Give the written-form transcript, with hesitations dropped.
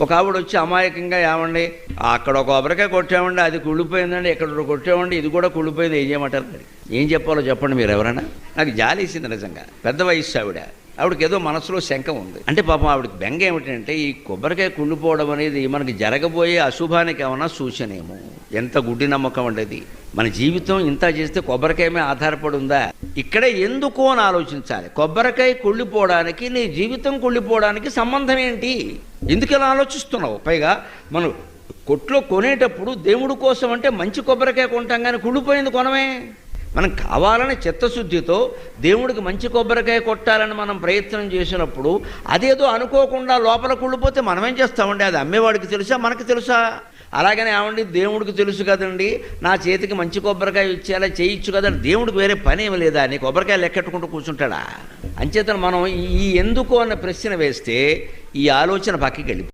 ఒక ఆవిడ వచ్చి అమాయకంగా, ఏమండి అక్కడ ఒక కొబ్బరికాయ కొట్టామండి, అది కుళ్ళిపోయిందండి, ఇక్కడ కొట్టామండి, ఇది కూడా కుళ్ళిపోయింది, ఏం చేయమంటారు? మరి ఏం చెప్పాలో చెప్పండి మీరు ఎవరైనా. నాకు జాలేసింది నిజంగా. పెద్ద వయస్సు ఆవిడకి ఏదో మనసులో శంక ఉంది. అంటే పాపం ఆవిడకి బెంగ ఏమిటంటే, ఈ కొబ్బరికాయ కుళ్ళిపోవడం అనేది మనకి జరగబోయే అశుభానికి ఏమన్నా సూచనేమో. ఎంత గుడ్డి నమ్మకం ఉండేది. మన జీవితం ఇంత చేస్తే కొబ్బరికాయమే ఆధారపడి ఉందా? ఇక్కడే ఎందుకు అని ఆలోచించాలి. కొబ్బరికాయ కుళ్ళిపోవడానికి నీ జీవితం కుళ్ళిపోవడానికి సంబంధం ఏంటి? ఎందుకు ఇలా ఆలోచిస్తున్నావు? పైగా మనం కొట్లో కొనేటప్పుడు దేవుడి కోసం అంటే మంచి కొబ్బరికాయ కొంటాం, కానీ కుళ్ళిపోయింది కొనమే. మనం కావాలని చిత్తశుద్ధితో దేవుడికి మంచి కొబ్బరికాయ కొట్టాలని మనం ప్రయత్నం చేసినప్పుడు అదేదో అనుకోకుండా లోపల కుళ్ళిపోతే మనమేం చేస్తామండి? అది అమ్మేవాడికి తెలుసా, మనకి తెలుసా? అలాగనే ఏమండి, దేవుడికి తెలుసు కదండి, నా చేతికి మంచి కొబ్బరికాయ ఇచ్చేలా చేయొచ్చు కదండి, దేవుడికి వేరే పని ఏమి లేదా? నీ కొబ్బరికాయ లెక్కెట్టుకుంటూ కూర్చుంటాడా? అంచేతను మనం ఈ ఎందుకు అన్న ప్రశ్న వేస్తే ఈ ఆలోచన పక్కకి వెళ్ళిపోతుంది.